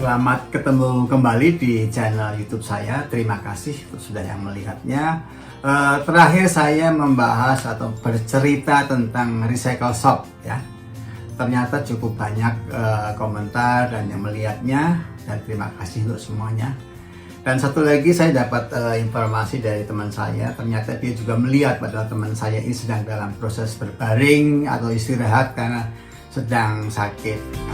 Selamat ketemu kembali di channel YouTube saya. Terima kasih sudah yang melihatnya. Terakhir saya membahas atau bercerita tentang recycle shop ya. Ternyata cukup banyak komentar dan yang melihatnya, dan terima kasih untuk semuanya. Dan satu lagi saya dapat informasi dari teman saya, ternyata dia juga melihat padahal teman saya ini sedang dalam proses berbaring atau istirahat karena sedang sakit.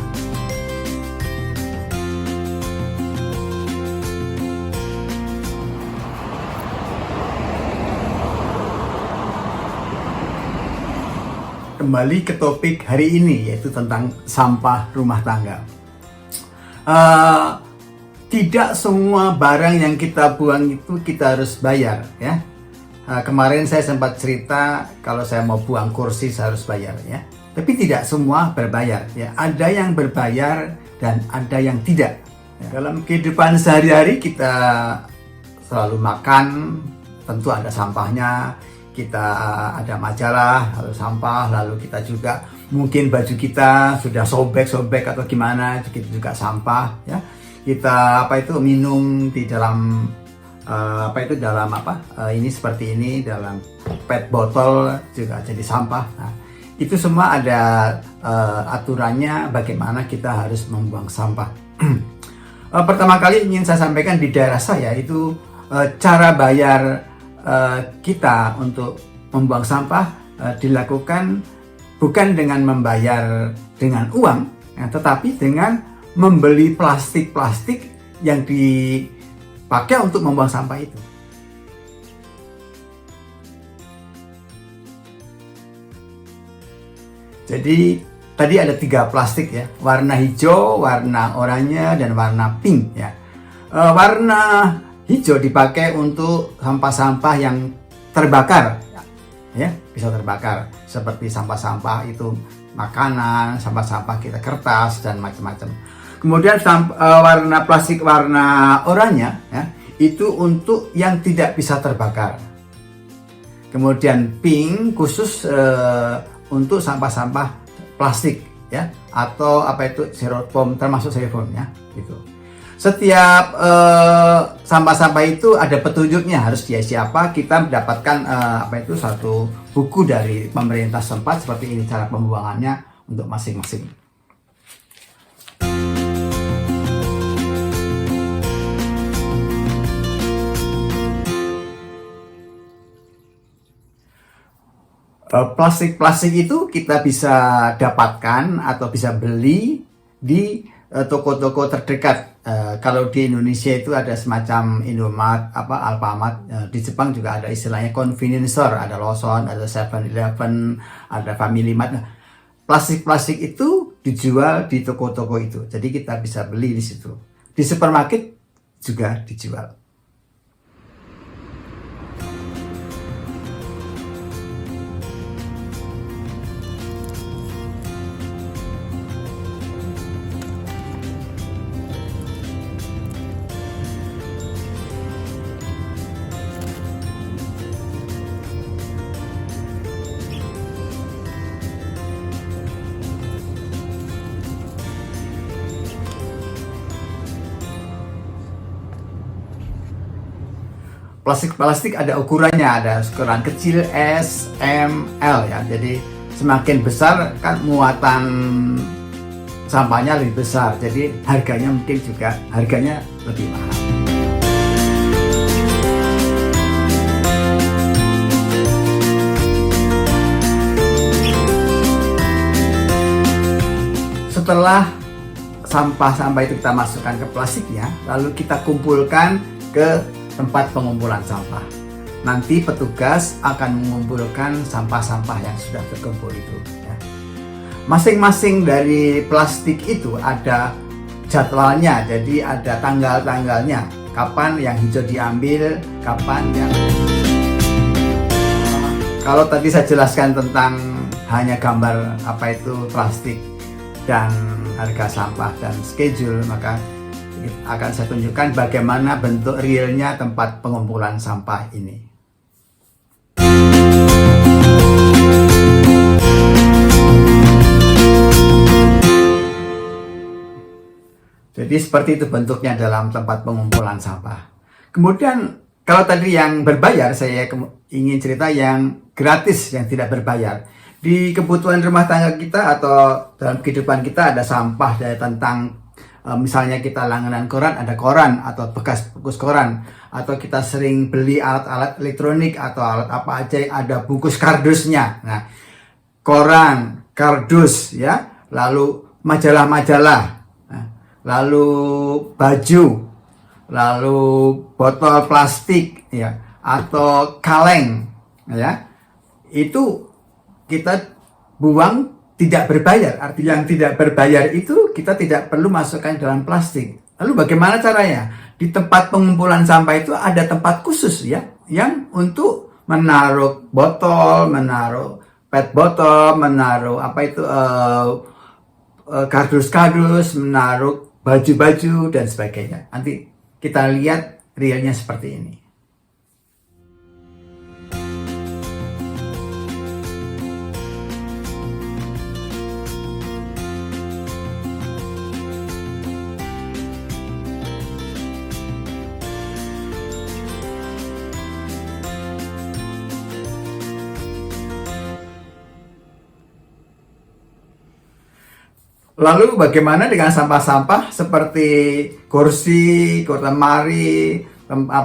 Kembali ke topik hari ini, yaitu tentang sampah rumah tangga. Tidak semua barang yang kita buang itu kita harus bayar ya. Kemarin saya sempat cerita kalau saya mau buang kursi saya harus bayar ya. Tapi tidak semua berbayar ya. Ada yang berbayar dan ada yang tidak. Dalam kehidupan sehari-hari kita selalu makan, tentu ada sampahnya. Kita ada majalah, lalu sampah, lalu kita juga mungkin baju kita sudah sobek-sobek atau gimana, itu juga sampah ya. Kita minum di dalam ini seperti ini dalam PET botol juga jadi sampah. Nah, itu semua ada aturannya bagaimana kita harus membuang sampah. Pertama kali ingin saya sampaikan di daerah saya itu cara bayar kita untuk membuang sampah dilakukan bukan dengan membayar dengan uang ya, tetapi dengan membeli plastik-plastik yang dipakai untuk membuang sampah itu. Jadi tadi ada 3 plastik ya, warna hijau, warna oranye, dan warna pink ya. Warna hijau dipakai untuk sampah-sampah yang terbakar ya, bisa terbakar seperti sampah-sampah itu makanan, sampah-sampah kita kertas dan macam-macam. Kemudian warna plastik warna oranye ya, itu untuk yang tidak bisa terbakar. Kemudian pink khusus untuk sampah-sampah plastik ya, atau styrofoam, termasuk styrofoam ya gitu. Setiap sampah-sampah itu ada petunjuknya harus diisi apa. Kita mendapatkan satu buku dari pemerintah setempat seperti ini cara pembuangannya untuk masing-masing. Plastik-plastik itu kita bisa dapatkan atau bisa beli di toko-toko terdekat. Kalau di Indonesia itu ada semacam Indomart, Alfamart. Di Jepang juga ada istilahnya convenience store, ada Lawson, ada 7-Eleven, ada Family Mart. Nah, plastik-plastik itu dijual di toko-toko itu. Jadi kita bisa beli di situ. Di supermarket juga dijual. Plastik ada ukurannya, ada ukuran kecil, S, M, L ya. Jadi semakin besar kan muatan sampahnya lebih besar. Jadi harganya mungkin juga lebih mahal. Setelah sampah-sampah itu kita masukkan ke plastiknya, lalu kita kumpulkan ke tempat pengumpulan sampah. Nanti petugas akan mengumpulkan sampah-sampah yang sudah terkumpul itu ya. Masing-masing dari plastik itu ada jadwalnya, jadi ada tanggal-tanggalnya, kapan yang hijau diambil, kapan yang kalau tadi saya jelaskan tentang hanya gambar plastik dan harga sampah dan schedule, maka akan saya tunjukkan bagaimana bentuk realnya tempat pengumpulan sampah ini. Jadi seperti itu bentuknya dalam tempat pengumpulan sampah. Kemudian kalau tadi yang berbayar, saya ingin cerita yang gratis, yang tidak berbayar. Di kebutuhan rumah tangga kita atau dalam kehidupan kita ada sampah dari tentang misalnya kita langganan koran, ada koran atau bekas bungkus koran, atau kita sering beli alat-alat elektronik atau alat apa aja yang ada bungkus kardusnya. Nah, koran, kardus ya, lalu majalah-majalah, lalu baju, lalu botol plastik ya, atau kaleng ya, itu kita buang tidak berbayar. Artinya yang tidak berbayar itu kita tidak perlu masukkan dalam plastik. Lalu bagaimana caranya? Di tempat pengumpulan sampah itu ada tempat khusus ya, yang untuk menaruh botol, menaruh PET botol, menaruh apa itu kardus-kardus, menaruh baju-baju dan sebagainya. Nanti kita lihat realnya seperti ini. Lalu bagaimana dengan sampah-sampah seperti kursi, lemari,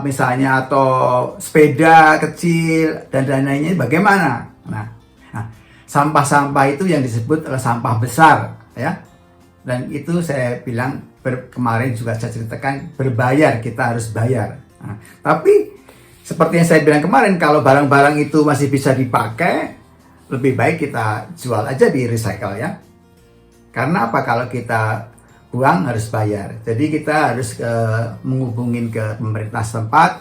misalnya atau sepeda kecil dan lain-lainnya bagaimana? Nah, sampah-sampah itu yang disebut adalah sampah besar ya. Dan itu saya bilang kemarin juga saya ceritakan berbayar, kita harus bayar. Nah, tapi seperti yang saya bilang kemarin, kalau barang-barang itu masih bisa dipakai, lebih baik kita jual aja di recycle ya. Karena apa? Kalau kita buang harus bayar. Jadi kita harus menghubungin ke pemerintah setempat.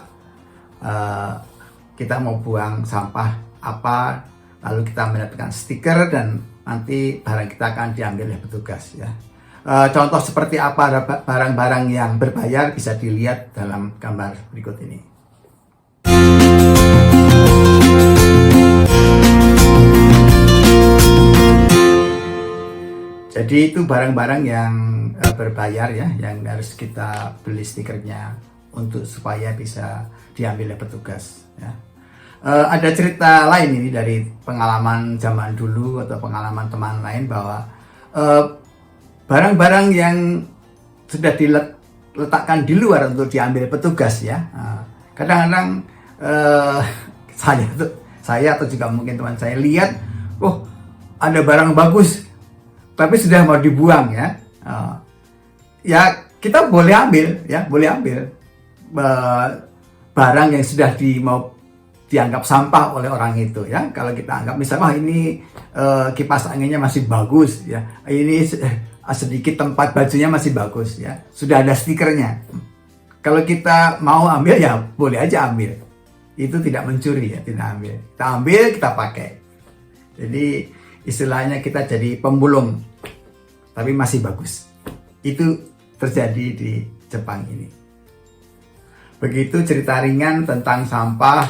Kita mau buang sampah apa, lalu kita mendapatkan stiker dan nanti barang kita akan diambil oleh petugas ya. Contoh seperti apa barang-barang yang berbayar bisa dilihat dalam gambar berikut ini. Jadi itu barang-barang yang berbayar ya, yang harus kita beli stikernya untuk supaya bisa diambil oleh petugas ya. Ada cerita lain ini dari pengalaman zaman dulu atau pengalaman teman lain bahwa barang-barang yang sudah diletakkan di luar untuk diambil petugas ya. Kadang-kadang saya atau juga mungkin teman saya lihat, oh ada barang bagus tapi sudah mau dibuang ya. Ya kita boleh ambil ya, boleh ambil barang yang sudah mau dianggap sampah oleh orang itu ya. Kalau kita anggap misalnya ini kipas anginnya masih bagus ya, ini sedikit tempat bajunya masih bagus ya, sudah ada stikernya. Kalau kita mau ambil ya boleh aja ambil. Itu tidak mencuri ya, tidak ambil. Kita ambil, kita pakai. Jadi istilahnya kita jadi pemulung, tapi masih bagus. Itu terjadi di Jepang ini. Begitu cerita ringan tentang sampah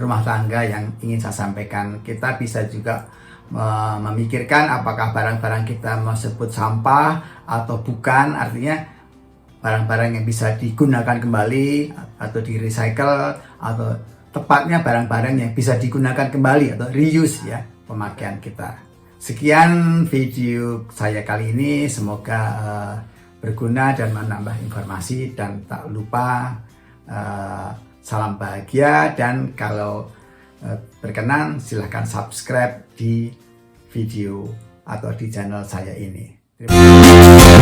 rumah tangga yang ingin saya sampaikan. Kita bisa juga memikirkan apakah barang-barang kita mau sebut sampah atau bukan. Artinya barang-barang yang bisa digunakan kembali atau di recycle, atau tepatnya barang-barang yang bisa digunakan kembali atau reuse ya, pemakaian kita. Sekian video saya kali ini, semoga berguna dan menambah informasi, dan tak lupa salam bahagia, dan kalau berkenan silahkan subscribe di video atau di channel saya ini. Terima kasih.